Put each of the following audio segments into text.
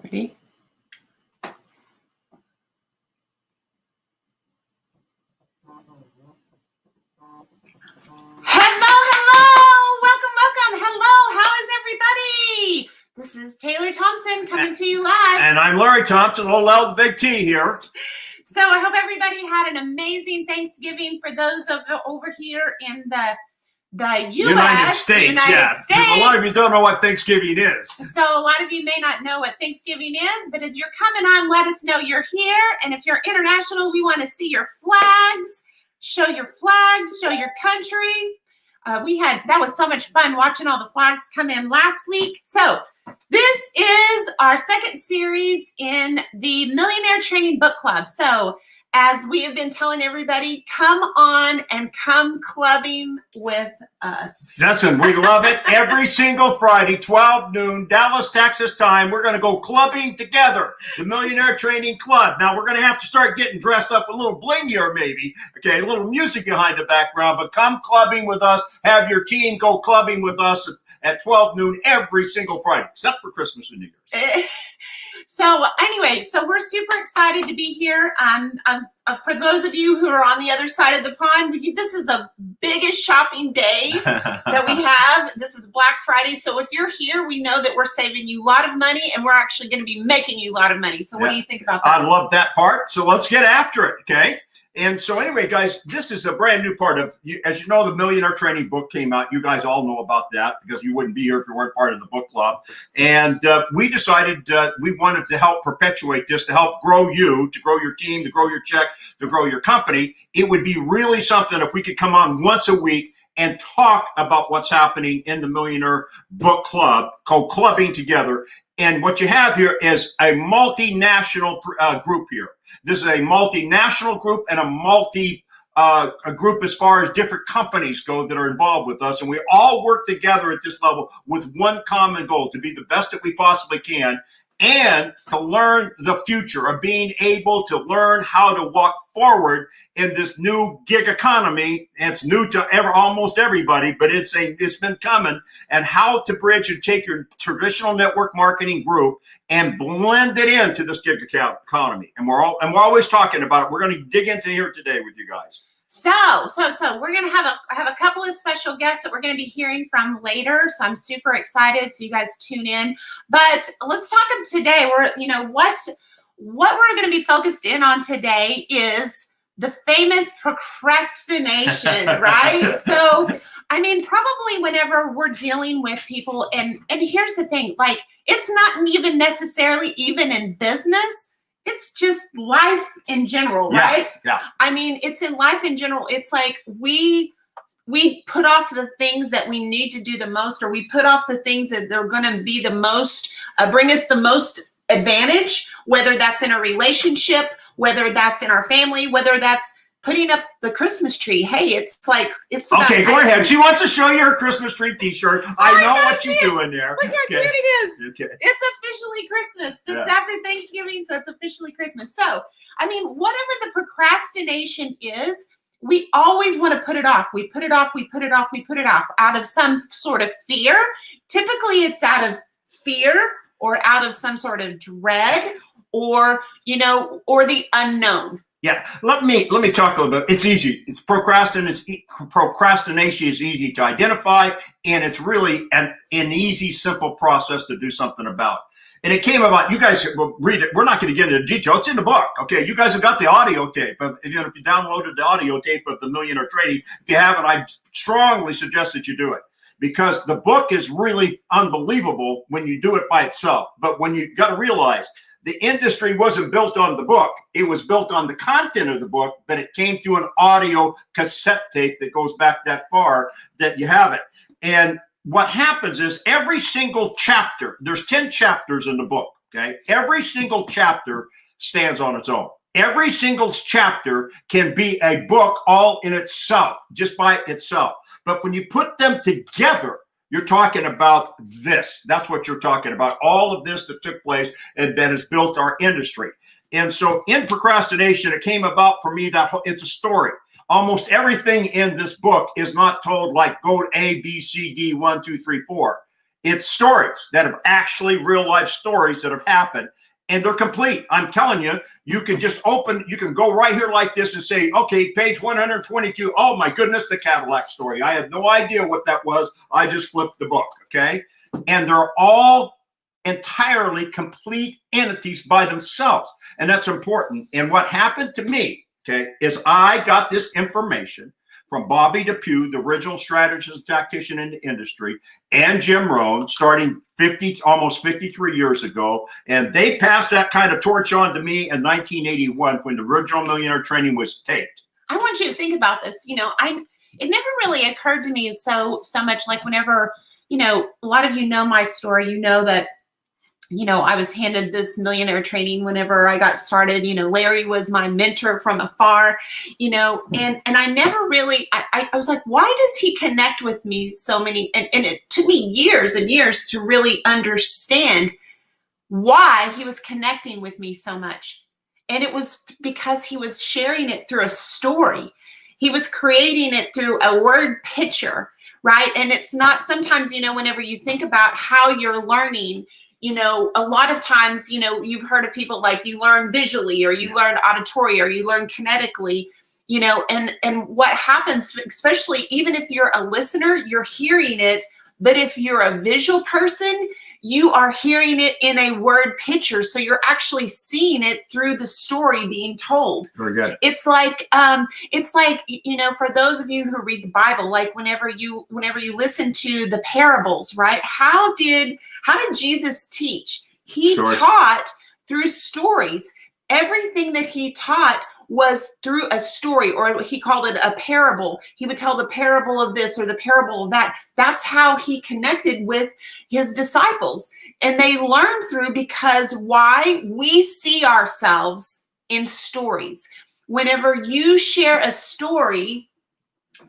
Ready? Hello. Welcome. Hello. How is everybody? This is Taylor Thompson coming to you live. And I'm Larry Thompson, little L, the big T here. So I hope everybody had an amazing Thanksgiving for those of over here in the United States. A lot of you don't know what Thanksgiving is. So a lot of you may not know what Thanksgiving is, but as you're coming on, let us know you're here. And if you're international, we want to see your flags. Show your flags, show your country. That was so much fun watching all the flags come in last week. So this is our second series in the Millionaire Training Book Club. So as we have been telling everybody, come on and come clubbing with us. Listen, we love it. Every single Friday, 12 noon, Dallas, Texas time, we're going to go clubbing together. The Millionaire Training Club. Now, we're going to have to start getting dressed up a little bling here, maybe. Okay, a little music behind the background, but come clubbing with us. Have your team go clubbing with us at 12 noon every single Friday, except for Christmas and New Year's. So anyway, we're super excited to be here. For those of you who are on the other side of the pond, this is the biggest shopping day that we have. This is Black Friday. So if you're here, we know that we're saving you a lot of money, and we're actually going to be making you a lot of money. So what do you think about that? I love that part. So let's get after it, okay? And so anyway, guys, this is a brand new part of, as you know, the Millionaire Training book came out. You guys all know about that because you wouldn't be here if you weren't part of the book club. And we decided we wanted to help perpetuate this, to help grow you, to grow your team, to grow your check, to grow your company. It would be really something if we could come on once a week and talk about what's happening in the Millionaire Book Club, co-clubbing together. And what you have here is a multinational group here. This is a multinational group and a group as far as different companies go that are involved with us. And we all work together at this level with one common goal, to be the best that we possibly can and to learn the future of being able to learn how to walk forward in this new gig economy. It's new to almost everybody, but it's been coming, and how to bridge and take your traditional network marketing group and blend it into this gig economy. And we're always talking about it. We're going to dig into here today with you guys. So we're going to have a couple of special guests that we're going to be hearing from later. So I'm super excited. So you guys tune in. But let's talk today. What we're going to be focused in on today is the famous procrastination, right? So, I mean, probably whenever we're dealing with people, and here's the thing, like, it's not even necessarily even in business. It's just life in general, right? Yeah. I mean, it's in life in general. It's like we put off the things that we need to do the most, or we put off the things that they're going to be the most, bring us the most advantage, whether that's in a relationship, whether that's in our family, whether that's putting up the Christmas tree. Hey, it's okay. Go ahead. She wants to show you her Christmas tree T-shirt. I know what you're doing there. Look how cute it is. Okay. It's officially Christmas. It's after Thanksgiving, so it's officially Christmas. So, I mean, whatever the procrastination is, we always want to put it off. We put it off. We put it off. We put it off out of some sort of fear. Typically, it's out of fear or out of some sort of dread, or the unknown. Yeah, let me talk a little bit. It's easy. Procrastination is easy to identify, and it's really an easy, simple process to do something about. And it came about, you guys will read it. We're not going to get into detail. It's in the book. Okay, you guys have got the audio tape. If you downloaded the audio tape of the Millionaire Training, if you haven't, I strongly suggest that you do it, because the book is really unbelievable when you do it by itself. But when you got to realize, the industry wasn't built on the book. It was built on the content of the book, but it came through an audio cassette tape that goes back that far that you have it. And what happens is every single chapter, there's 10 chapters in the book, okay? Every single chapter stands on its own. Every single chapter can be a book all in itself, just by itself. But when you put them together, you're talking about this. That's what you're talking about. All of this that took place and that has built our industry. And so in procrastination, it came about for me that it's a story. Almost everything in this book is not told like go to A, B, C, D, 1, 2, 3, 4. It's stories that have actually real life stories that have happened, and they're complete. I'm telling you, you can just open, you can go right here like this and say, okay, page 122. Oh my goodness, the Cadillac story. I had no idea what that was. I just flipped the book, okay? And they're all entirely complete entities by themselves. And that's important. And what happened to me, okay, is I got this information from Bobby DePue, the original strategist and tactician in the industry, and Jim Rohn, starting almost 53 years ago. And they passed that kind of torch on to me in 1981 when the original Millionaire training was taped. I want you to think about this. You know, it never really occurred to me so much, like whenever, you know, a lot of you know my story, you know that, you know, I was handed this Millionaire training whenever I got started. You know, Larry was my mentor from afar, you know, and I never really, I was like, why does he connect with me so many, and it took me years and years to really understand why he was connecting with me so much. And it was because he was sharing it through a story. He was creating it through a word picture, right? And it's not, sometimes, you know, whenever you think about how you're learning, you know, a lot of times, you know, you've heard of people like you learn visually or you learn auditory or you learn kinetically, you know, and what happens, especially even if you're a listener, you're hearing it. But if you're a visual person, you are hearing it in a word picture. So you're actually seeing it through the story being told. Very good. It's like, you know, for those of you who read the Bible, like whenever you listen to the parables, right? How did Jesus teach? He taught through stories. Everything that he taught was through a story, or he called it a parable. He would tell the parable of this or the parable of that. That's how he connected with his disciples. And they learned through, because why? We see ourselves in stories. Whenever you share a story,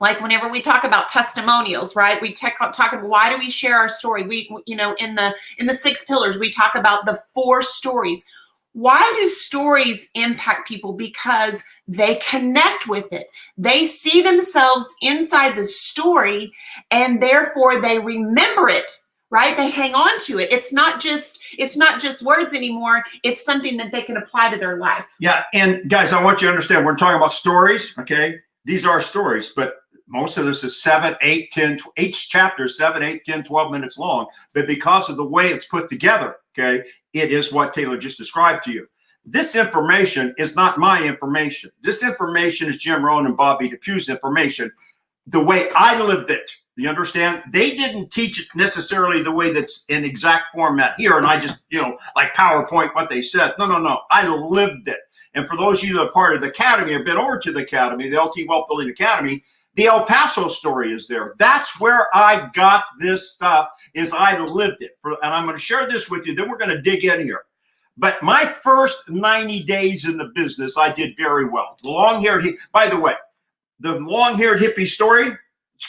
like whenever we talk about testimonials, right? We talk about, why do we share our story? We, you know, in the 6 pillars, we talk about the 4 stories. Why do stories impact people? Because they connect with it. They see themselves inside the story, and therefore they remember it, right? They hang on to it. It's not just words anymore. It's something that they can apply to their life. Yeah, and guys, I want you to understand, we're talking about stories, okay? These are stories, but most of this is 7, 8, 10, each chapter is 7, 8, 10, 12 minutes long. But because of the way it's put together, okay, it is what Taylor just described to you. This information is not my information. This information is Jim Rohn and Bobby DePue's information. The way I lived it, you understand? They didn't teach it necessarily the way that's in exact format here, and I just, you know, like PowerPoint what they said. No. I lived it. And for those of you that are part of the Academy or been over to the Academy, the LT Wealth Building Academy, the El Paso story is there. That's where I got this stuff, is I lived it. And I'm going to share this with you. Then we're going to dig in here. But my first 90 days in the business, I did very well. The long-haired, by the way, the long-haired hippie story,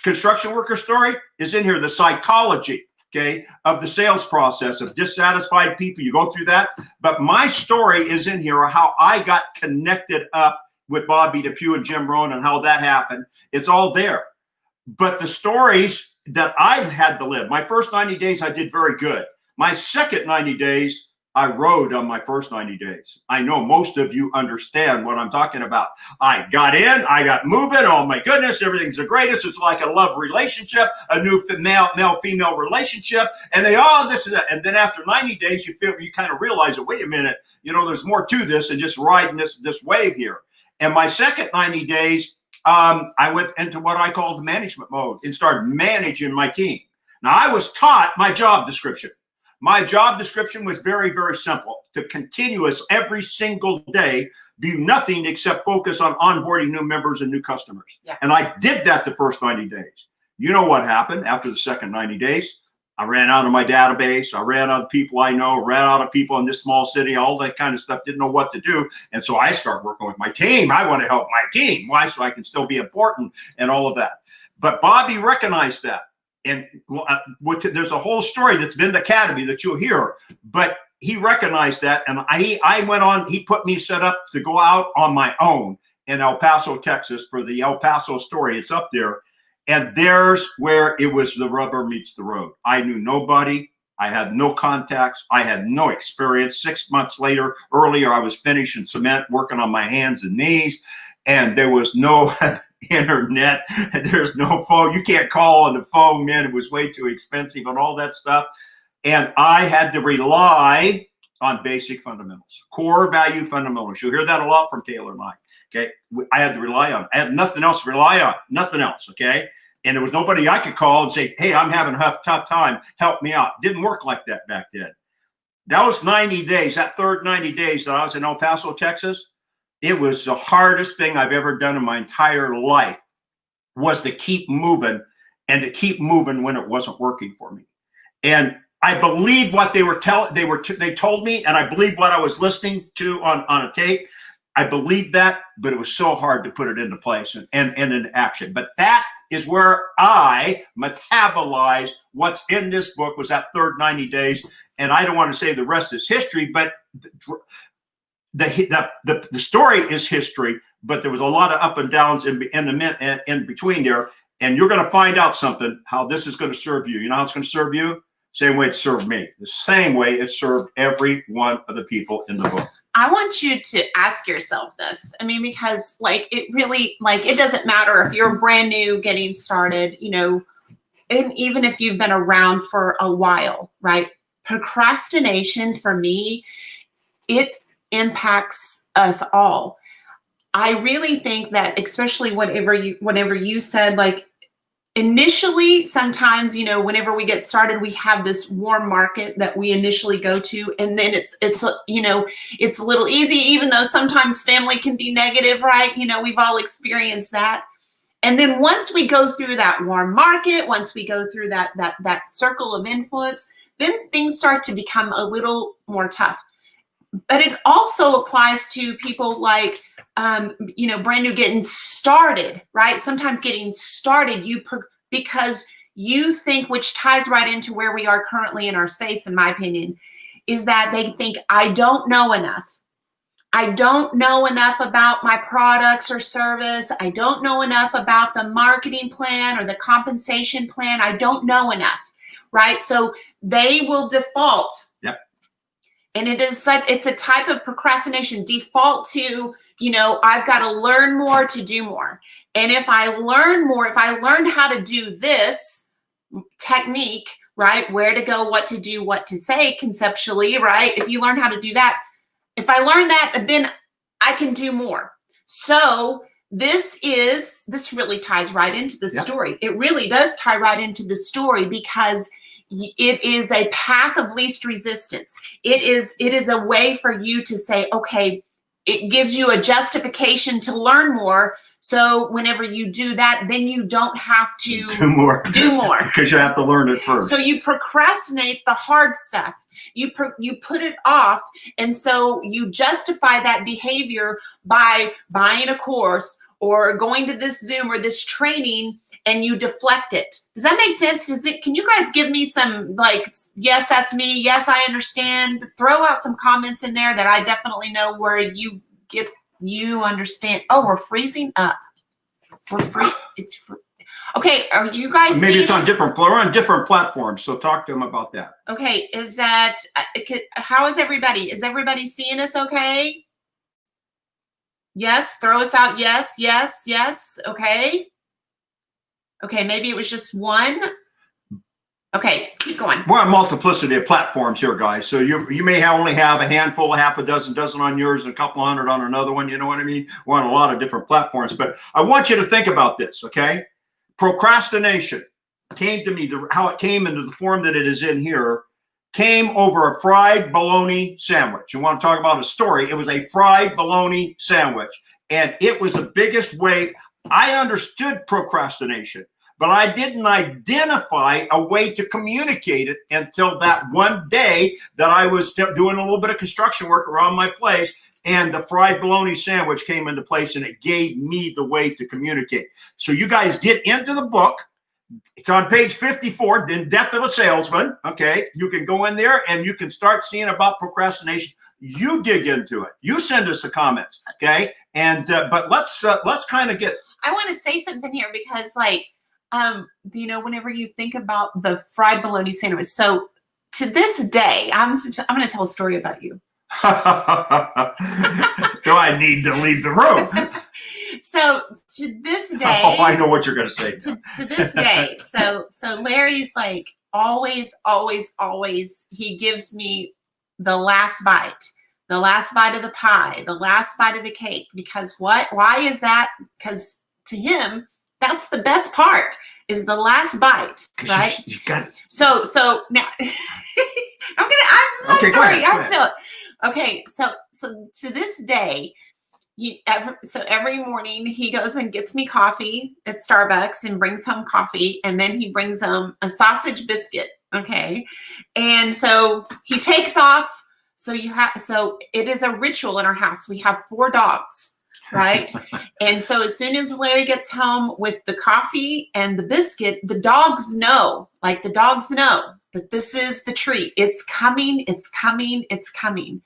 construction worker story, is in here. The psychology, okay, of the sales process of dissatisfied people. You go through that. But my story is in here, how I got connected up with Bobby DePue and Jim Rohn and how that happened. It's all there. But the stories that I've had to live, my first 90 days, I did very good. My second 90 days, I rode on my first 90 days. I know most of you understand what I'm talking about. I got in, I got moving. Oh my goodness, everything's the greatest. It's like a love relationship, a new male-female relationship. And this is that. And then after 90 days, you kind of realize that, wait a minute, you know, there's more to this than just riding this wave here. And my second 90 days, I went into what I call the management mode and started managing my team. Now, I was taught my job description. My job description was very, very simple: to continuous every single day, do nothing except focus on onboarding new members and new customers. Yeah. And I did that the first 90 days. You know what happened after the second 90 days? I ran out of my database. I ran out of people I know, ran out of people in this small city, all that kind of stuff, didn't know what to do. And so I started working with my team. I want to help my team. Why? So I can still be important and all of that. But Bobby recognized that. And there's a whole story that's been in the Academy that you'll hear, but he recognized that. And I went on, he put me set up to go out on my own in El Paso, Texas for the El Paso story. It's up there. And there's where it was the rubber meets the road. I knew nobody. I had no contacts. I had no experience. 6 months earlier, I was finishing cement, working on my hands and knees, and there was no internet. There's no phone. You can't call on the phone, man. It was way too expensive and all that stuff. And I had to rely on basic fundamentals, core value fundamentals. You'll hear that a lot from Taylor and I. Okay, I had to rely on. I had nothing else to rely on. Nothing else. Okay. And there was nobody I could call and say, hey, I'm having a tough time. Help me out. Didn't work like that back then. That was 90 days. That third 90 days that I was in El Paso, Texas, it was the hardest thing I've ever done in my entire life, was to keep moving and to keep moving when it wasn't working for me. And I believed what they were they told me, and I believed what I was listening to on a tape. I believed that, but it was so hard to put it into place and into action. But that is where I metabolized what's in this book, was that third 90 days. And I don't want to say the rest is history, but the story is history, but there was a lot of up and downs in between there. And you're going to find out something, how this is going to serve you. You know how it's going to serve you? Same way it served me. The same way it served every one of the people in the book. I want you to ask yourself this. I mean, because like it really, like it doesn't matter if you're brand new getting started, you know, and even if you've been around for a while, right? Procrastination for me, it impacts us all. I really think that, especially whenever you said, like, initially, sometimes, you know, whenever we get started, we have this warm market that we initially go to, and then it's you know, it's a little easy, even though sometimes family can be negative, right? You know, we've all experienced that. And then once we go through that warm market, once we go through that circle of influence, then things start to become a little more tough. But it also applies to people like, you know, brand new getting started, right? Sometimes getting started, because you think, which ties right into where we are currently in our space, in my opinion, is that they think, I don't know enough. I don't know enough about my products or service. I don't know enough about the marketing plan or the compensation plan. I don't know enough, right? So they will default. Yep. And it's a type of procrastination, default to, you know, I've got to learn more to do more. And if I learn more, if I learn how to do this technique, right, where to go, what to do, what to say conceptually, right? If you learn how to do that, if I learn that, then I can do more. So this really ties right into the story. It really does tie right into the story, because it is a path of least resistance. It is a way for you to say, okay, it gives you a justification to learn more. So whenever you do that, then you don't have to do more because you have to learn it first. So you procrastinate the hard stuff. You put it off. And so you justify that behavior by buying a course or going to this Zoom or this training, and you deflect it. Does that make sense? Can you guys give me some, like, yes, that's me. Yes, I understand. Throw out some comments in there that I definitely know where you understand. Oh, we're freezing up. It's okay. Are you guys maybe it's on different, we're on different platforms. So talk to them about that. Okay. How is everybody? Is everybody seeing us okay? Yes. Throw us out. Yes, yes, yes. Okay. Okay, maybe it was just one. Okay, keep going. We're on multiplicity of platforms here, guys. So you may only have a handful, half a dozen on yours, and a couple hundred on another one. You know what I mean? We're on a lot of different platforms. But I want you to think about this, okay? Procrastination came to me, how it came into the form that it is in here, came over a fried bologna sandwich. You want to talk about a story? It was a fried bologna sandwich. And it was the biggest way I understood procrastination. But I didn't identify a way to communicate it until that one day that I was doing a little bit of construction work around my place, and the fried bologna sandwich came into place, and it gave me the way to communicate. So you guys get into the book. It's on page 54, The Death of a Salesman. Okay, you can go in there and you can start seeing about procrastination. You dig into it. You send us the comments. Okay, and but let's kind of get. I want to say something here, because like, you know, whenever you think about the fried bologna sandwich, so to this day, I'm going to tell a story about you. Do I need to leave the room? So to this day, oh, I know what you're going to say. To this day, so Larry's like always, he gives me the last bite of the pie, the last bite of the cake. Because what? Why is that? Because to him, that's the best part, is the last bite, right? You got it. So now I'm telling. Okay, so to this day, every morning he goes and gets me coffee at Starbucks and brings home coffee, and then he brings home a sausage biscuit. Okay, and so he takes off. So it is a ritual in our house. We have 4 dogs, right? And so as soon as Larry gets home with the coffee and the biscuit, the dogs know that this is the treat. It's coming, it's coming, it's coming.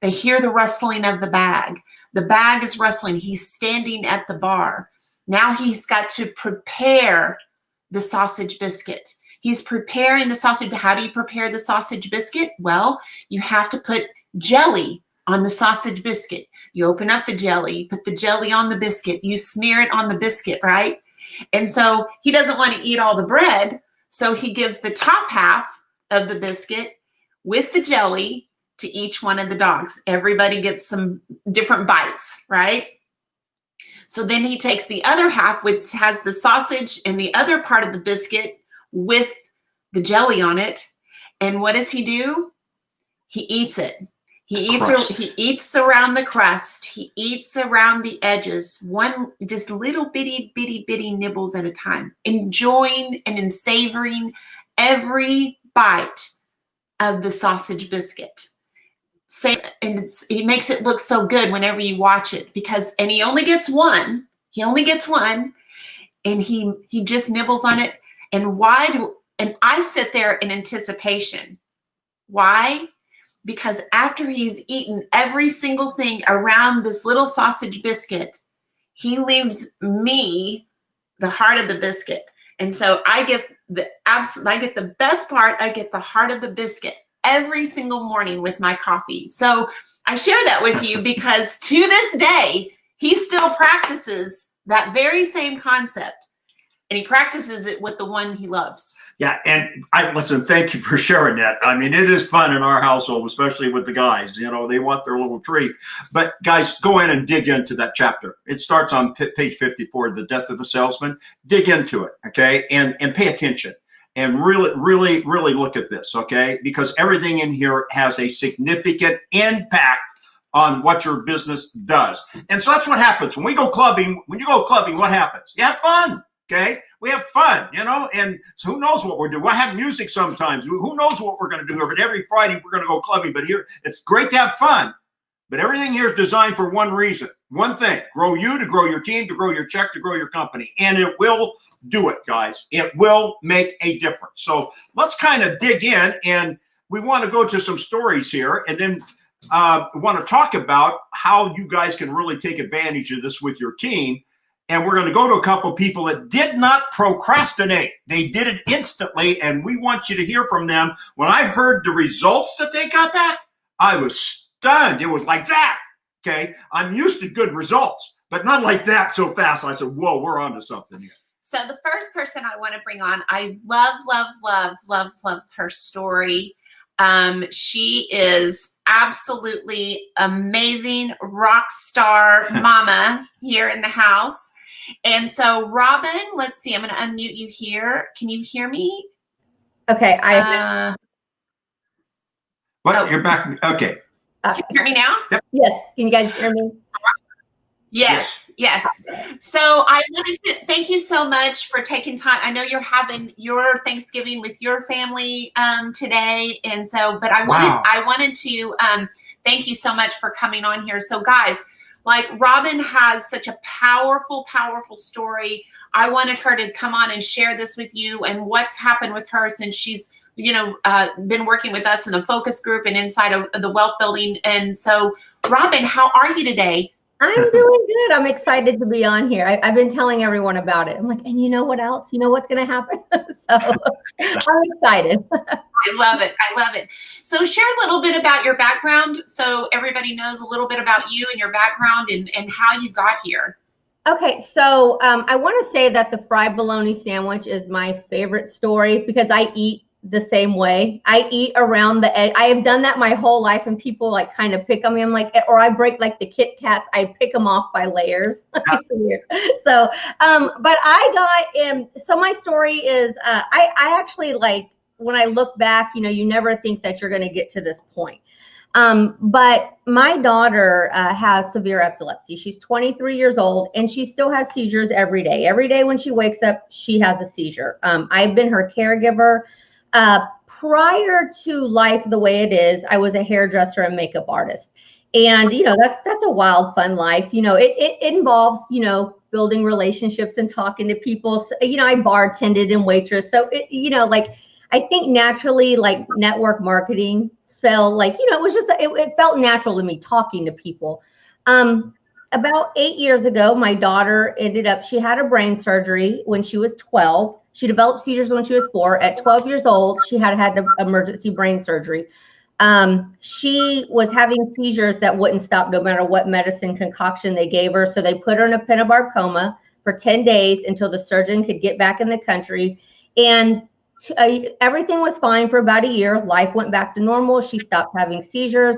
They hear the rustling of the bag. The bag is rustling. He's standing at the bar. Now he's got to prepare the sausage biscuit. He's preparing the sausage. How do you prepare the sausage biscuit? Well, you have to put jelly on the sausage biscuit. You open up the jelly, put the jelly on the biscuit, you smear it on the biscuit, right? And so he doesn't want to eat all the bread, so he gives the top half of the biscuit with the jelly to each one of the dogs. Everybody gets some different bites, right? So then he takes the other half, which has the sausage and the other part of the biscuit with the jelly on it. And what does he do? He eats it. He eats around the crust. He eats around the edges, just little bitty nibbles at a time, enjoying and savoring every bite of the sausage biscuit. He makes it look so good whenever you watch it, and he only gets one. And he just nibbles on it. And I sit there in anticipation. Why? Because after he's eaten every single thing around this little sausage biscuit, he leaves me the heart of the biscuit. And so I get the best part. I get the heart of the biscuit every single morning with my coffee. So I share that with you because to this day, he still practices that very same concept. And he practices it with the one he loves. Yeah, and listen, thank you for sharing that. I mean, it is fun in our household, especially with the guys. You know, they want their little treat. But guys, go in and dig into that chapter. It starts on page 54, The Death of a Salesman. Dig into it, okay? And pay attention. And really look at this, okay? Because everything in here has a significant impact on what your business does. And so that's what happens. When you go clubbing, what happens? You have fun. Okay, we have fun, you know, and so who knows what we're doing? We'll have music sometimes. Who knows what we're going to do here? But every Friday we're going to go clubbing. But here, it's great to have fun. But everything here is designed for one reason, one thing: grow you, to grow your team, to grow your check, to grow your company, and it will do it, guys. It will make a difference. So let's kind of dig in, and we want to go to some stories here, and then we want to talk about how you guys can really take advantage of this with your team. And we're going to go to a couple of people that did not procrastinate. They did it instantly, and we want you to hear from them. When I heard the results that they got back, I was stunned. It was like that, okay? I'm used to good results, but not like that so fast. I said, whoa, we're on to something here. So the first person I want to bring on, I love her story. She is absolutely amazing rock star mama here in the house. And so, Robin, let's see. I'm going to unmute you here. Can you hear me? Okay. You're back. Okay. Can you hear me now? Yep. Yes. Can you guys hear me? Yes. So I wanted to thank you so much for taking time. I know you're having your Thanksgiving with your family today. And so, but I wanted to thank you so much for coming on here. So guys, like Robin has such a powerful story. I wanted her to come on and share this with you and what's happened with her since she's, been working with us in the focus group and inside of the wealth building. And so, Robin, how are you today? I'm doing good. I'm excited to be on here. I've been telling everyone about it. I'm like, and you know what else? You know what's going to happen? So I'm excited. I love it. I love it. So share a little bit about your background so everybody knows a little bit about you and your background and how you got here. Okay, so I want to say that the fried bologna sandwich is my favorite story because I eat the same way. I eat around the edge. I have done that my whole life, and people like kind of pick on me. I'm like, or I break like the Kit Kats. I pick them off by layers. It's weird. So, but I got so my story is I actually, like, when I look back, you never think that you're going to get to this point. But my daughter has severe epilepsy. She's 23 years old, and she still has seizures every day. Every day when she wakes up, she has a seizure. I've been her caregiver. Prior to life the way it is, I was a hairdresser and makeup artist. And, that's a wild, fun life. It involves, building relationships and talking to people. So, I bartended and waitress. So, I think naturally, like, network marketing felt like, it was just, it felt natural to me talking to people. About 8 years ago, my daughter she had a brain surgery when she was 12. She developed seizures when she was 4. At 12 years old, she had an emergency brain surgery. She was having seizures that wouldn't stop no matter what medicine concoction they gave her. So they put her in a pentabar coma for 10 days until the surgeon could get back in the country. And everything was fine for about a year. Life went back to normal. She stopped having seizures.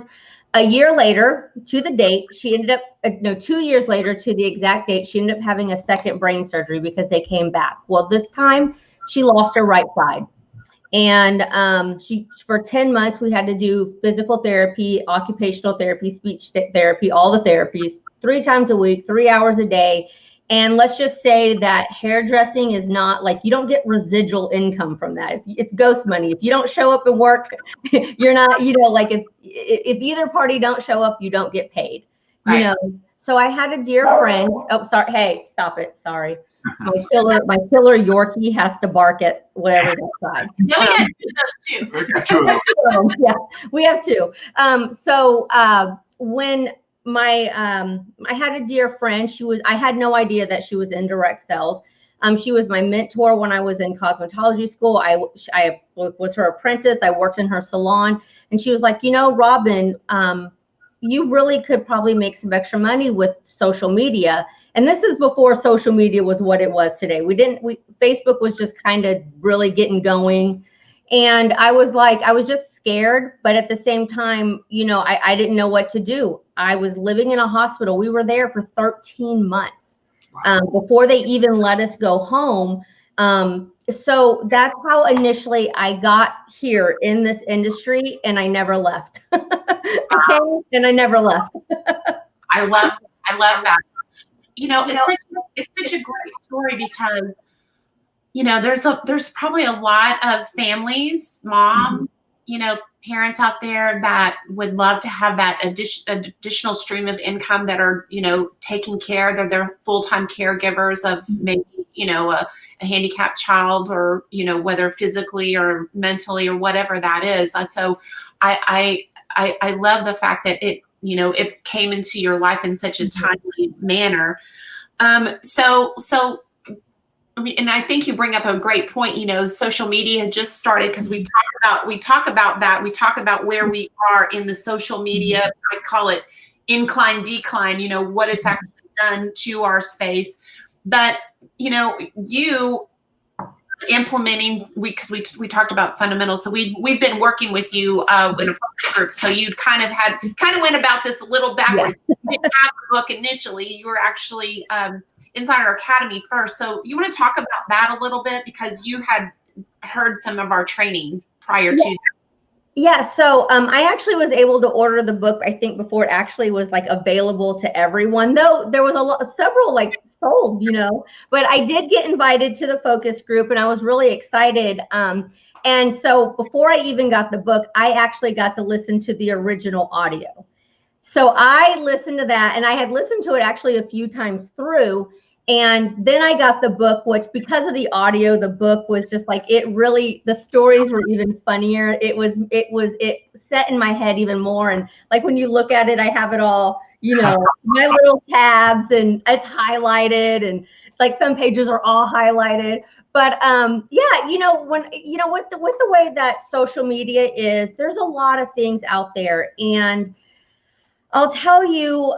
A year later, to the date, she ended up, 2 years later, to the exact date, she ended up having a second brain surgery because they came back. Well, this time she lost her right side. And for 10 months, we had to do physical therapy, occupational therapy, speech therapy, all the therapies, 3 times a week, 3 hours a day. And let's just say that hairdressing is not like, you don't get residual income from that. It's ghost money. If you don't show up and work, you're not, like if either party don't show up, you don't get paid, Right. So I had a dear friend. Oh, sorry. Hey, stop it. Sorry. My killer Yorkie has to bark at whatever's outside. No, we had those too. We got 2 of them. Yeah, we have 2. So when I had a dear friend, I had no idea that she was in direct sales. She was my mentor when I was in cosmetology school. I was her apprentice. I worked in her salon, and she was like, Robin, you really could probably make some extra money with social media. And this is before social media was what it was today. Facebook was just kind of really getting going. And I was just scared, but at the same time, I didn't know what to do. I was living in a hospital. We were there for 13 months before they even let us go home. So that's how initially I got here in this industry, and I never left. Okay, and I never left. I love that. It's such a great story because, there's probably a lot of families, moms, parents out there that would love to have that additional stream of income that are, taking care. They're full-time caregivers of maybe, a handicapped child, or, whether physically or mentally or whatever that is. So I love the fact that it came into your life in such a timely manner. And I think you bring up a great point. Social media had just started because we talk about that. We talk about where we are in the social media. I call it incline, decline, what it's actually done to our space. But, you implementing, because we talked about fundamentals. So we've been working with you in a focus group. So you kind of went about this a little backwards. Yeah. You didn't have the book initially. You were actually inside our academy first. So you want to talk about that a little bit, because you had heard some of our training prior to that. Yeah, so I actually was able to order the book, I think, before it actually was like available to everyone, though there was several like sold, but I did get invited to the focus group, and I was really excited. And so before I even got the book, I actually got to listen to the original audio. So I listened to that, and I had listened to it actually a few times through. And then I got the book, which because of the audio, the book was just like, it really, the stories were even funnier. It set in my head even more. And like, when you look at it, I have it all, my little tabs, and it's highlighted, and like some pages are all highlighted. But yeah, with the way that social media is, there's a lot of things out there. And I'll tell you,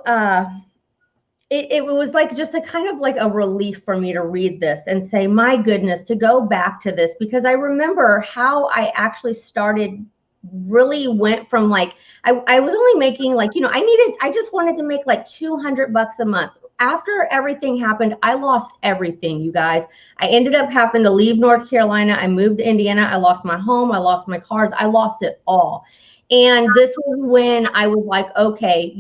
it was like just a kind of like a relief for me to read this and say, my goodness, to go back to this, because I remember how I actually started, really went from like, I was only making like, I just wanted to make like $200 a month. After everything happened, I lost everything, you guys. I ended up having to leave North Carolina. I moved to Indiana. I lost my home. I lost my cars. I lost it all. And this was when I was like, okay,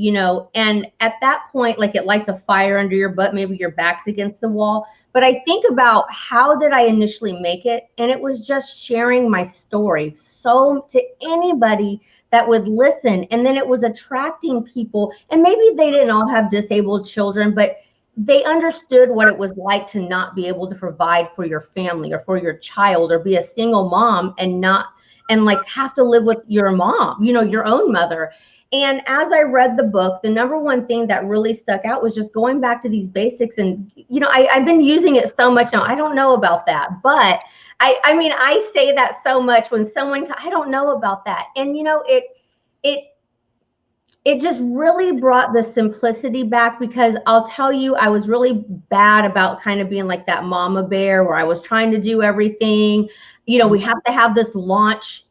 and at that point, like, it lights a fire under your butt. Maybe your back's against the wall. But I think about, how did I initially make it? And it was just sharing my story. So to anybody that would listen, and then it was attracting people, and maybe they didn't all have disabled children, but they understood what it was like to not be able to provide for your family or for your child, or be a single mom and like have to live with your mom, your own mother. And as I read the book, the number one thing that really stuck out was just going back to these basics. And, I've been using it so much now. I don't know about that, but I mean, I say that so much when someone, I don't know about that. And, it just really brought the simplicity back, because I'll tell you, I was really bad about kind of being like that mama bear where I was trying to do everything. We have to have this launch,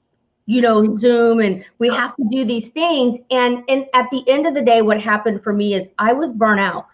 Zoom, and we have to do these things. And at the end of the day, what happened for me is I was burnt out.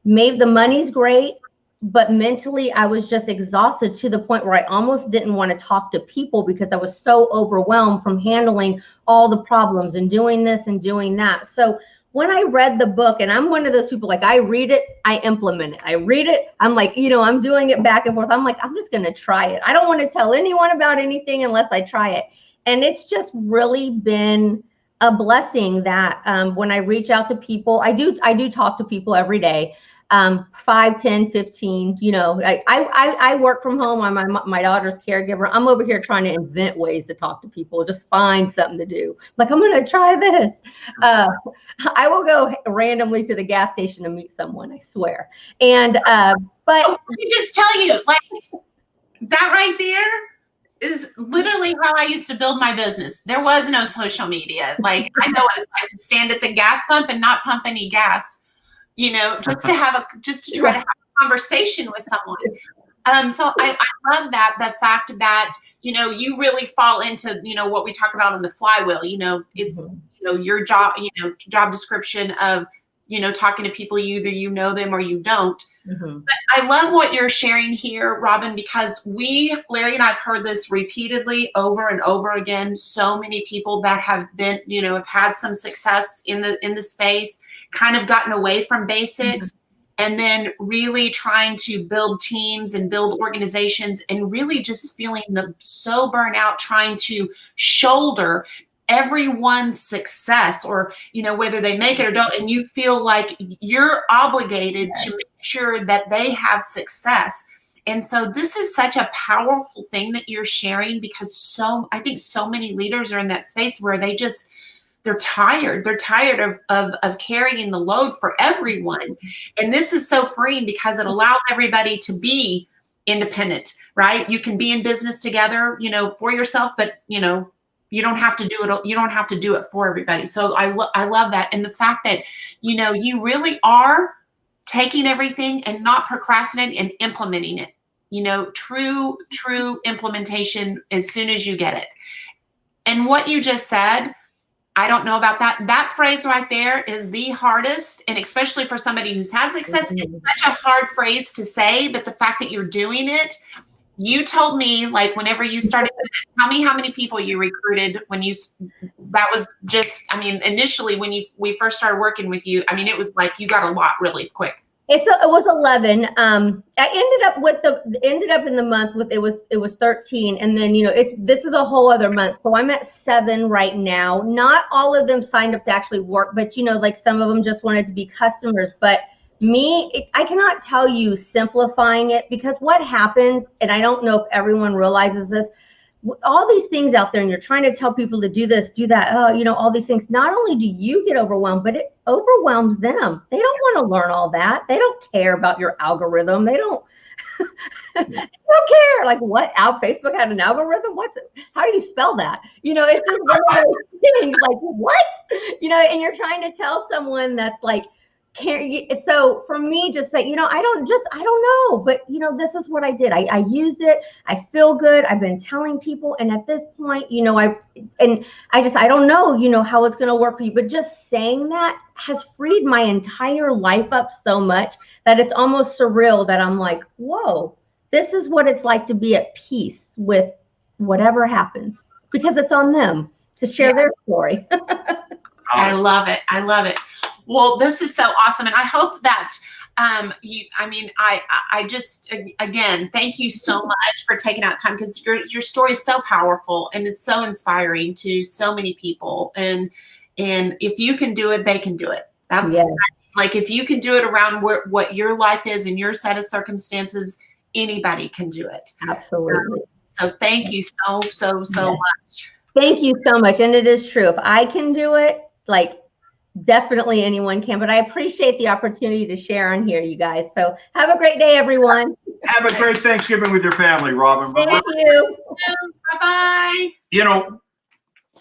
Maybe the money's great, but mentally I was just exhausted to the point where I almost didn't want to talk to people, because I was so overwhelmed from handling all the problems and doing this and doing that. So when I read the book, and I'm one of those people, like, I read it, I implement it. I read it, I'm like, I'm doing it back and forth. I'm like, I'm just going to try it. I don't want to tell anyone about anything unless I try it. And it's just really been a blessing that when I reach out to people, I do talk to people every day. 5, 10, 15, I work from home. I'm my daughter's caregiver. I'm over here trying to invent ways to talk to people, just find something to do. Like, I'm going to try this. I will go randomly to the gas station to meet someone, I swear. And, but let me just tell you, like, that right there is literally how I used to build my business. There was no social media. Like, I know what it's like to stand at the gas pump and not pump any gas. Just to try to have a conversation with someone. So I love that, the fact that, you really fall into, what we talk about on the flywheel, it's, your job, job description of, talking to people, either you know them or you don't. Mm-hmm. But I love what you're sharing here, Robin, because Larry and I've heard this repeatedly over and over again. So many people that have been, have had some success in the space, kind of gotten away from basics, and then really trying to build teams and build organizations, and really just feeling so burnt out trying to shoulder everyone's success, or whether they make it or don't, and you feel like you're obligated to make sure that they have success. And so this is such a powerful thing that you're sharing, because I think so many leaders are in that space where they're tired. They're tired of carrying the load for everyone. And this is so freeing, because it allows everybody to be independent, right? You can be in business together, for yourself, but you don't have to do it. You don't have to do it for everybody. So I love that. And the fact that, you really are taking everything and not procrastinating and implementing it, true implementation as soon as you get it. And what you just said, I don't know about that. That phrase right there is the hardest. And especially for somebody who's had success, it's such a hard phrase to say, but the fact that you're doing it, you told me, like, whenever you started, tell me how many people you recruited that was just, initially when we first started working with you, it was like you got a lot really quick. It was 11. I ended up in the month with, it was 13. And then, this is a whole other month. So I'm at 7 right now. Not all of them signed up to actually work, but like some of them just wanted to be customers. But I cannot tell you simplifying it, because what happens, and I don't know if everyone realizes this, all these things out there, and you're trying to tell people to do this, do that, all these things. Not only do you get overwhelmed, but it overwhelms them. They don't want to learn all that. They don't care about your algorithm. They don't, they don't care. Like, what? Facebook had an algorithm? How do you spell that? It's just one of those things. Like, what? And you're trying to tell someone that's like, so for me, just say, I don't know, but this is what I did. I used it. I feel good. I've been telling people. And at this point, I don't know, how it's going to work for you, but just saying that has freed my entire life up so much that it's almost surreal that I'm like, whoa, this is what it's like to be at peace with whatever happens, because it's on them to share their story. I love it. I love it. Well, this is so awesome. And I hope that I just, again, thank you so much for taking out time, because your story is so powerful and it's so inspiring to so many people. And if you can do it, they can do it. That's like, if you can do it around what your life is and your set of circumstances, anybody can do it. Absolutely. So thank you so much. Thank you so much. And it is true. If I can do it, like, definitely anyone can. But I appreciate the opportunity to share on here, you guys. So have a great day, everyone. Have a great Thanksgiving with your family, Robin. Thank you. Bye-bye.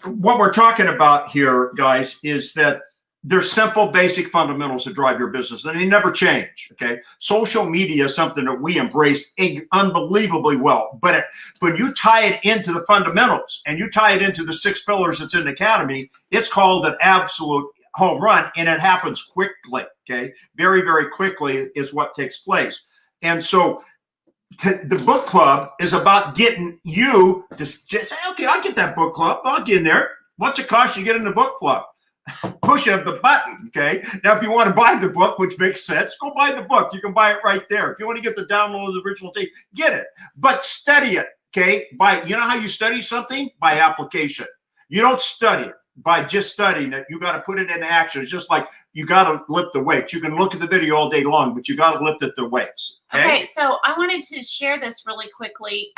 What we're talking about here, guys, is that there's simple, basic fundamentals that drive your business, and they never change. Okay, social media is something that we embrace unbelievably well, but when you tie it into the fundamentals and you tie it into the 6 pillars that's in the Academy, it's called an absolute home run, and it happens quickly. Okay, very, very quickly is what takes place. And so the book club is about getting you to just say, okay, I'll get that book club. I'll get in there. What's it cost you to get in the book club? Push the button. Okay. Now, if you want to buy the book, which makes sense, go buy the book. You can buy it right there. If you want to get the download of the original tape, get it. But study it. Okay. You know how you study something? By application. You don't study it by just studying it. You got to put it into action. It's just like you got to lift the weights. You can look at the video all day long, but you got to lift at the weights. Okay, so I wanted to share this really quickly.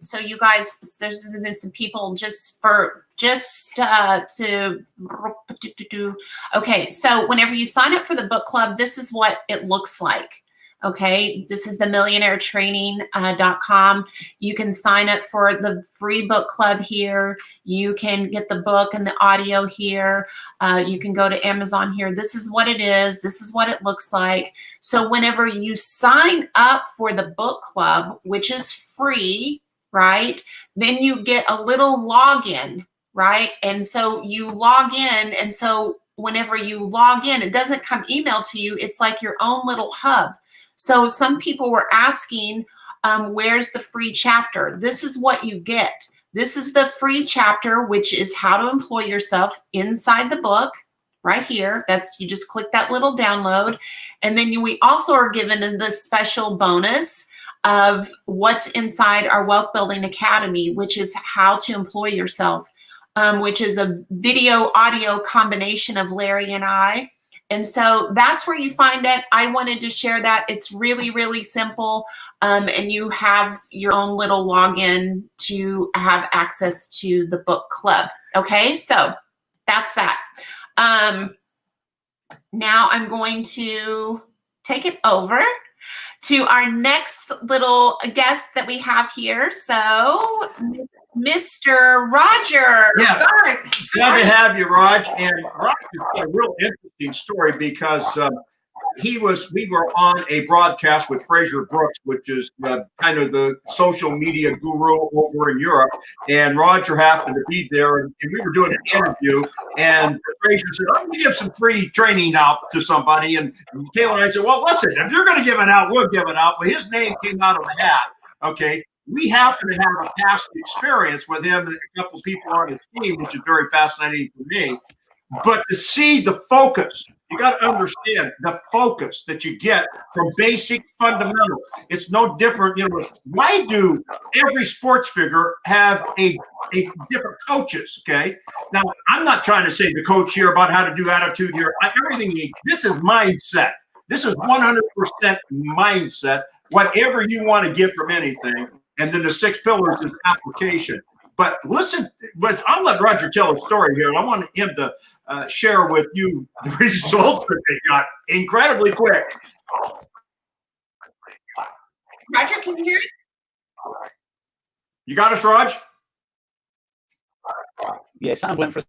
So you guys, there's been some people okay, so whenever you sign up for the book club, this is what it looks like. Okay, this is the millionairetraining.com. You can sign up for the free book club here. You can get the book and the audio here. You can go to Amazon here. This is what it is. This is what it looks like. So whenever you sign up for the book club, which is free, right, then you get a little login, right? And so you log in. And so whenever you log in, it doesn't come email to you. It's like your own little hub. So some people were asking, where's the free chapter? This is what you get. This is the free chapter, which is how to employ yourself inside the book right here. You just click that little download. And then we also are given the special bonus of what's inside our Wealth Building Academy, which is how to employ yourself, which is a video audio combination of Larry and I. And so that's where you find it. I wanted to share that. It's really, really simple. And you have your own little login to have access to the book club. Okay, so that's that. Now I'm going to take it over to our next little guest that we have here. So Mr. Roger. Yeah, Garth. glad to have you, Raj. And Raj has got a real interesting story because we were on a broadcast with Fraser Brooks, which is kind of the social media guru over in Europe. And Roger happened to be there, and we were doing an interview. And Fraser said, "I'm going to give some free training out to somebody." And Kayla and I said, "Well, listen, if you're going to give it out, we'll give it out." But his name came out of the hat. Okay. We happen to have a past experience with him and a couple of people on his team, which is very fascinating for me. But to see the focus, you got to understand the focus that you get from basic fundamentals. It's no different. Why do every sports figure have a different coaches? Okay. Now, I'm not trying to say the coach here about how to do attitude here. Everything this is mindset. This is 100% mindset, whatever you want to get from anything. And then the 6 pillars is application. But listen, I'll let Roger tell a story here. I want him to share with you the results that they got incredibly quick. Roger, can you hear us? You got us, Raj? Yeah, sound went for a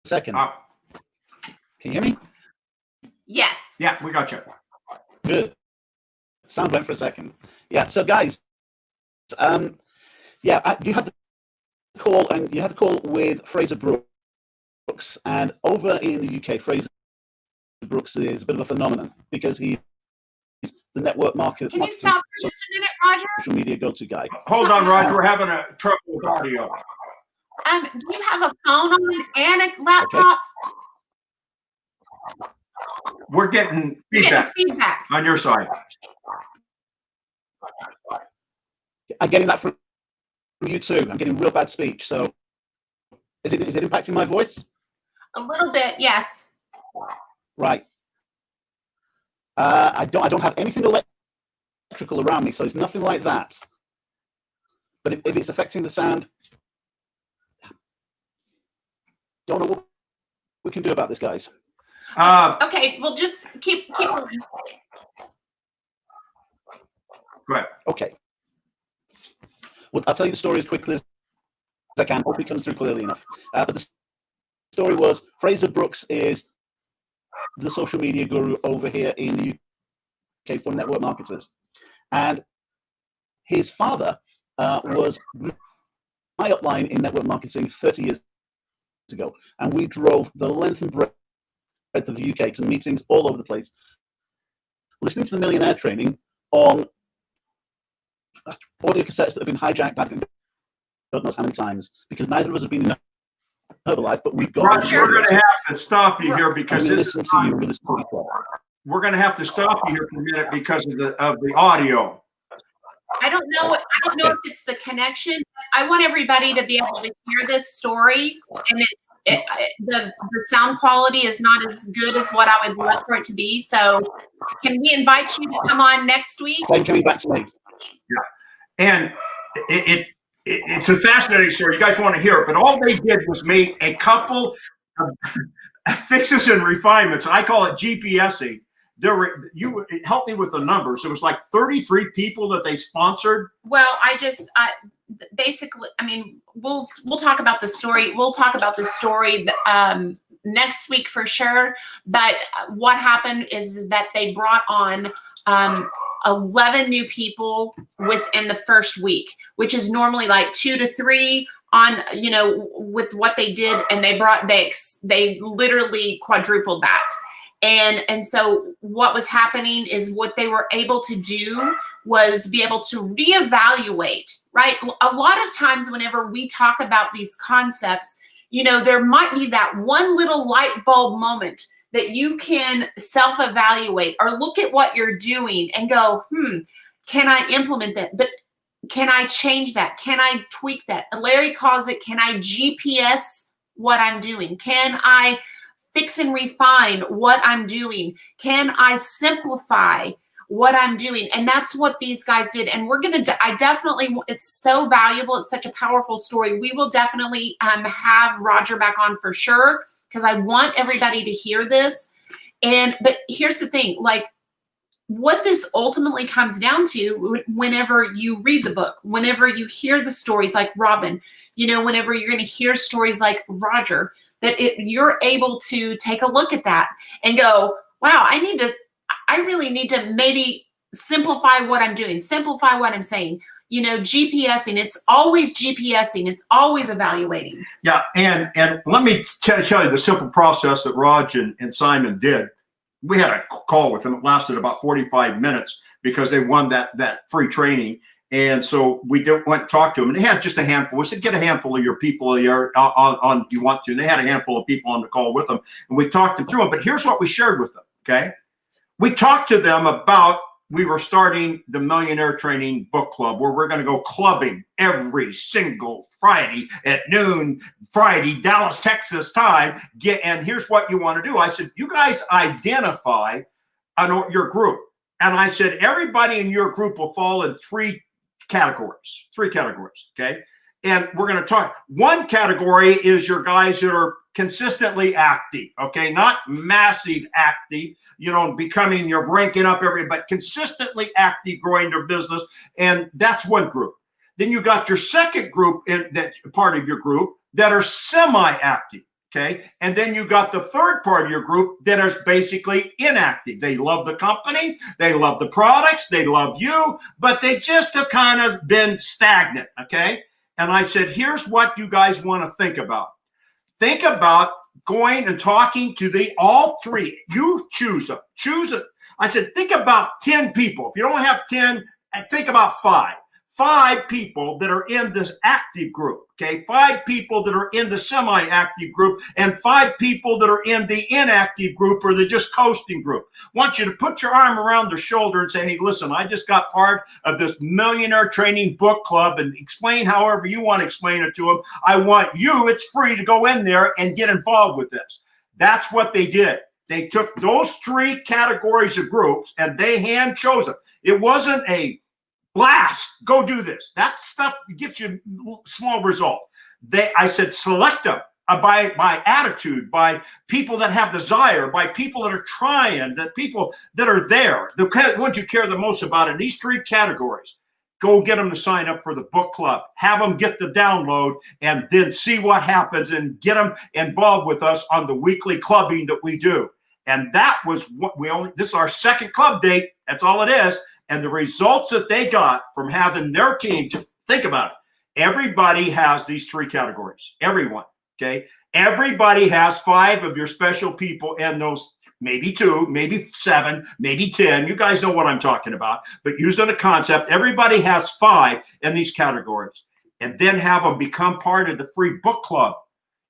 second. Can you hear me? Yes. Yeah, we got you. Good. Sound went for a second. Yeah. So, guys, you had the call, and you had the call with Fraser Brooks, and over in the UK, Fraser Brooks is a bit of a phenomenon because he's the network market. Can you stop for just a minute, Roger? Social media go-to guy. Hold on, Roger. We're having a trouble with audio. Do you have a phone on and a laptop? Okay. We're getting feedback on your side. I'm getting that from you too. I'm getting real bad speech. So, is it impacting my voice? A little bit, yes. Right. I don't have anything electrical around me, so it's nothing like that. But if it's affecting the sound, don't know what we can do about this, guys. Okay, we'll just keep going. Go ahead. Okay. Well, I'll tell you the story as quickly as I can. Hope it comes through clearly enough. But the story was Fraser Brooks is the social media guru over here in the UK for network marketers, and his father was my upline in network marketing 30 years ago, and we drove the length and breadth of the UK to meetings all over the place, listening to the Millionaire training on audio cassettes that have been hijacked back God knows how many times, because neither of us have been in Herbalife, but we've got. Roger, we're going to have to stop you here because this is we're going to have to stop you here for a minute because of the audio. I don't know if it's the connection. I want everybody to be able to hear this story, and the sound quality is not as good as what I would love for it to be. So, can we invite you to come on next week? Same coming back to me. Yeah, and it's a fascinating story. You guys want to hear it, but all they did was make a couple of fixes and refinements. I call it GPSing. You help me with the numbers. It was like 33 people that they sponsored. Well, basically, I mean, we'll talk about the story. We'll talk about the story next week for sure. But what happened is that they brought on 11 new people within the first week, which is normally like 2 to 3 on, with what they did. And they literally quadrupled that. And so what was happening is what they were able to do was be able to reevaluate, right? A lot of times whenever we talk about these concepts, there might be that one little light bulb moment that you can self-evaluate or look at what you're doing and go, can I implement that? But can I change that? Can I tweak that? Larry calls it, can I GPS what I'm doing? Can I fix and refine what I'm doing? Can I simplify what I'm doing? And that's what these guys did. And it's so valuable. It's such a powerful story. We will definitely have Roger back on for sure, because I want everybody to hear this. But here's the thing, like what this ultimately comes down to whenever you read the book, whenever you hear the stories like Robin, whenever you're going to hear stories like Roger, that you're able to take a look at that and go, wow, I really need to maybe simplify what I'm doing, simplify what I'm saying. GPSing, it's always GPSing, it's always evaluating. Yeah, and let me tell you the simple process that Raj and Simon did. We had a call with them. It lasted about 45 minutes because they won that free training. And so we went and talked to them, and they had just a handful. We said, get a handful of your people here on you want to. And they had a handful of people on the call with them, and we talked them through them. But here's what we shared with them, okay? We talked to them about we were starting the Millionaire Training Book Club, where we're going to go clubbing every single Friday at noon, Friday, Dallas, Texas time. And here's what you want to do. I said, you guys identify your group. And I said, everybody in your group will fall in three categories, okay? And we're going to talk. One category is your guys that are consistently active, okay? Not massive active, becoming, you're ranking up but consistently active, growing their business. And that's one group. Then you got your second group, in that part of your group, that are semi-active. Okay. And then you got the third part of your group that is basically inactive. They love the company. They love the products. They love you, but they just have kind of been stagnant. Okay. And I said, here's what you guys want to think about. Think about going and talking to all three. You choose them. Choose it. I said, think about 10 people. If you don't have 10, think about 5. 5 people that are in this active group, okay? 5 people that are in the semi-active group, and 5 people that are in the inactive group or the just coasting group. I want you to put your arm around their shoulder and say, hey, listen, I just got part of this Millionaire Training Book Club, and explain however you want to explain it to them. I want you, it's free to go in there and get involved with this. That's what they did. They took those 3 categories of groups and they hand chose them. It wasn't a blast, go do this. That stuff gets you small result. I said, select them by attitude, by people that have desire, by people that are trying, that people that are there, the ones you care the most about in these 3 categories. Go get them to sign up for the book club. Have them get the download and then see what happens and get them involved with us on the weekly clubbing that we do. And that was what this is our second club date. That's all it is. And the results that they got from having their team, think about it. Everybody has these 3 categories. Everyone, okay? Everybody has 5 of your special people in those, maybe 2, maybe 7, maybe 10. You guys know what I'm talking about. But using a concept, everybody has 5 in these categories. And then have them become part of the free book club.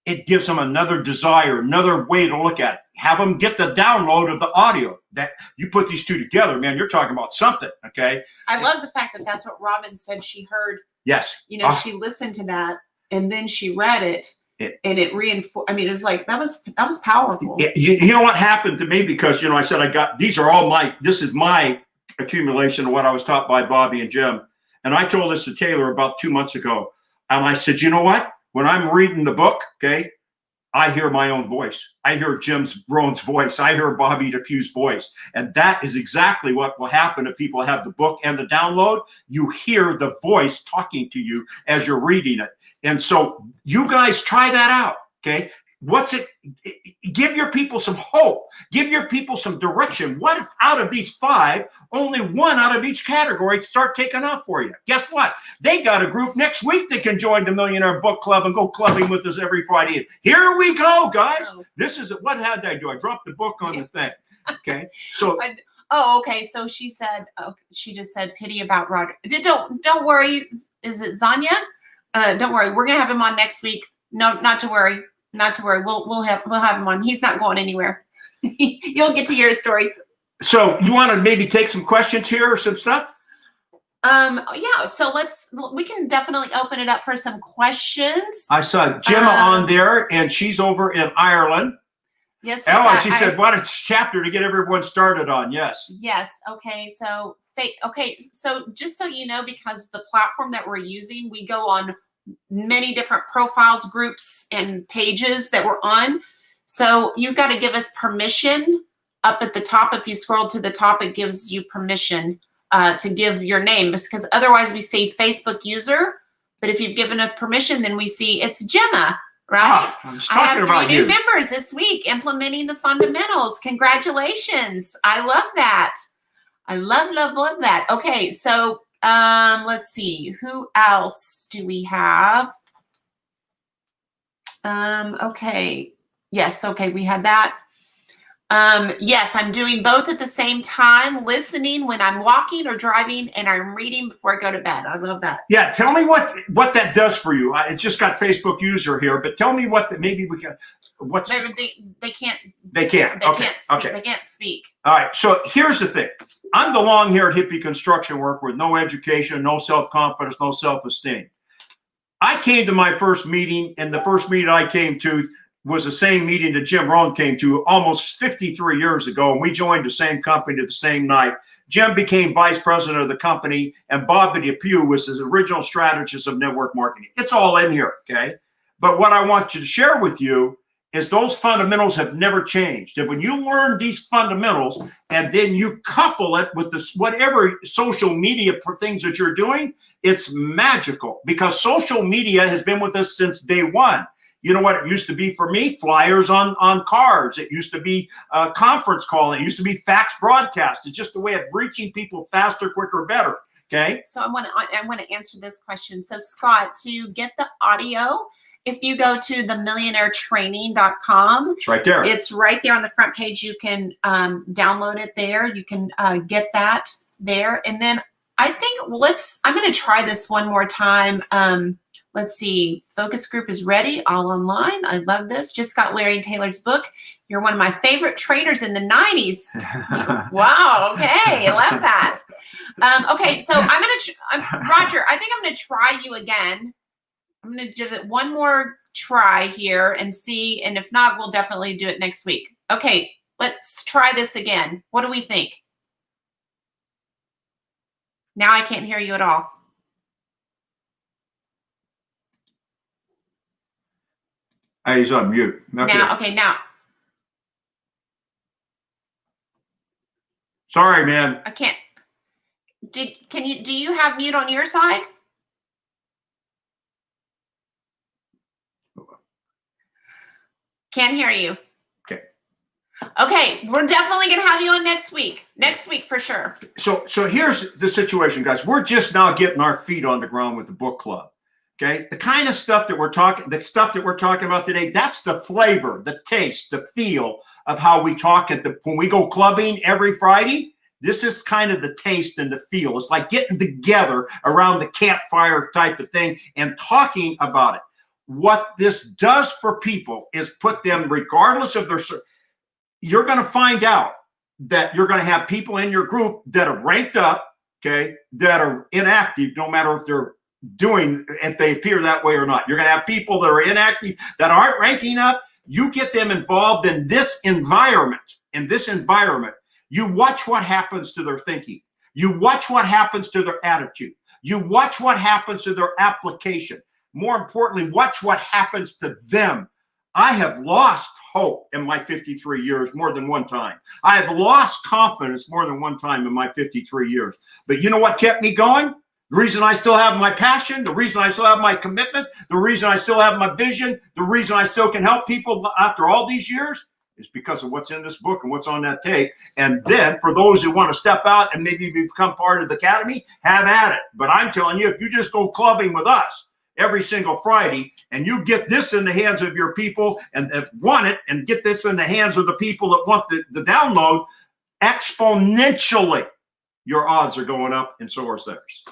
It gives them another desire, another way to look at it. Have them get the download of the audio. That you put these 2 together, man, you're talking about something, okay? I love the fact that that's what Robin said she heard. Yes. She listened to that and then she read it and it reinforced. I mean, it was like, that was powerful. You know what happened to me? Because, I said, this is my accumulation of what I was taught by Bobby and Jim. And I told this to Taylor about 2 months ago. And I said, you know what? When I'm reading the book, okay, I hear my own voice. I hear Rohn's voice. I hear Bobby DePue's voice. And that is exactly what will happen if people have the book and the download. You hear the voice talking to you as you're reading it. And so you guys try that out, okay? Give your people some hope. Give your people some direction. What if out of these 5, only 1 out of each category start taking off for you? Guess what? They got a group next week that can join the Millionaire Book Club and go clubbing with us every Friday. Here we go, guys. This is what had I do? I dropped the book on the thing. Okay. So okay. So she said, she just said pity about Roger. Don't worry. Is it Zanya? Don't worry. We're gonna have him on next week. No, not to worry. Not to worry. We'll have him on. He's not going anywhere. You'll get to hear his story. So you want to maybe take some questions here or some stuff? Yeah. So we can definitely open it up for some questions. I saw Gemma on there, and she's over in Ireland. Yes. Oh, she said, "What a chapter to get everyone started on." Yes. Yes. Okay. So So just so you know, because the platform that we're using, we go on many different profiles, groups, and pages that we're on. So you've got to give us permission up at the top. If you scroll to the top, it gives you permission to give your name, because otherwise we say Facebook user. But if you've given us permission, then we see it's Gemma, right? I'm I have 3 new members this week implementing the fundamentals. Congratulations. I love that. I love that. Okay, so let's see, who else do we have? Okay. Yes. Okay. We had that. Yes, I'm doing both at the same time, listening when I'm walking or driving, and I'm reading before I go to bed. I love that. Yeah. Tell me what that does for you. It's just got Facebook user here, but tell me maybe we can, they can't. They can't. Okay. Okay. They can't speak. All right. So here's the thing. I'm the long-haired hippie construction worker with no education, no self-confidence, no self-esteem. I came to my first meeting, and the first meeting I came to, was the same meeting that Jim Rohn came to almost 53 years ago, and we joined the same company the same night. Jim became vice president of the company, and Bob Depew was his original strategist of network marketing. It's all in here, okay? But what I want you to share with you is those fundamentals have never changed. And when you learn these fundamentals and then you couple it with this, whatever social media for things that you're doing, it's magical, because social media has been with us since day one. You know what it used to be for me? Flyers on cards. It used to be conference calling. It used to be fax broadcast. It's just a way of reaching people faster, quicker, better. Okay. So I want to answer this question. So Scott, to get the audio, if you go to themillionairetraining.com, it's right there. It's right there on the front page. You can download it there. You can get that there. And then I think I'm going to try this one more time. Let's see. Focus group is ready. All online. I love this. Just got Larry Taylor's book. You're one of my favorite traders in the 90s. Wow. Okay. I love that. Okay. So Roger, I think I'm going to try you again. I'm going to give it one more try here and see. And if not, we'll definitely do it next week. Okay. Let's try this again. What do we think? Now I can't hear you at all. He's on mute. Okay. Now. Sorry, man. I can't. Do you have mute on your side? Can't hear you. Okay, we're definitely gonna have you on next week. Next week for sure. So here's the situation, guys. We're just now getting our feet on the ground with the book club. Okay, the kind of stuff that we're talking about today, that's the flavor, the taste, the feel of how we talk when we go clubbing every Friday. This is kind of the taste and the feel. It's like getting together around the campfire type of thing and talking about it. What this does for people is put them, regardless of you're going to find out that you're going to have people in your group that are ranked up, okay, that are inactive, no matter if they appear that way or not. You're going to have people that are inactive that aren't ranking up. You get them involved in this environment. You watch what happens to their thinking. You watch what happens to their attitude. You watch what happens to their application. More importantly, watch what happens to them. I have lost hope in my 53 years more than one time. I have lost confidence more than one time in my 53 years. But you know what kept me going? The reason I still have my passion, the reason I still have my commitment, the reason I still have my vision, the reason I still can help people after all these years is because of what's in this book and what's on that tape. And then for those who want to step out and maybe become part of the academy, have at it. But I'm telling you, if you just go clubbing with us every single Friday and you get this in the hands of your people and that want it, and get this in the hands of the people that want the download, exponentially your odds are going up, and so are theirs.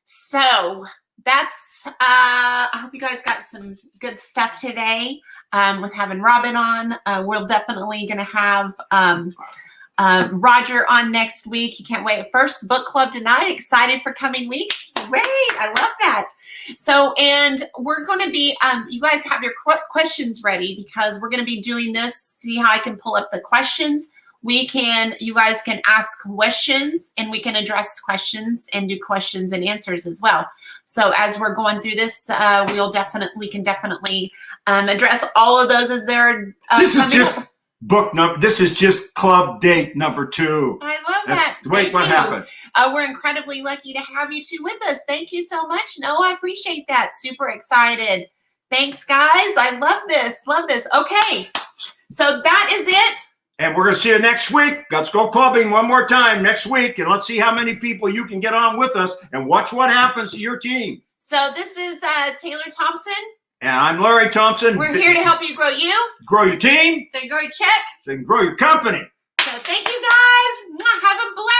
So that's I hope you guys got some good stuff today with having Robin on. We're definitely going to have Roger on next week. You can't wait. First book club tonight. Excited for coming weeks. Great. I love that. So, and we're going to be, you guys have your questions ready, because we're going to be doing this. See how I can pull up the questions. You guys can ask questions, and we can address questions and do questions and answers as well. So as we're going through this, we can definitely address all of those as they're this is just club date number 2. I love that. Wait, what happened? We're incredibly lucky to have you two with us. Thank you so much. No, I appreciate that. Super excited. Thanks, guys. I love this. Love this. Okay. So that is it. And we're going to see you next week. Let's go clubbing one more time next week. And let's see how many people you can get on with us and watch what happens to your team. So this is Taylor Thompson. And I'm Larry Thompson. We're here to help you grow grow your team, so you grow your check, so you can grow your company. So thank you guys. Have a blessed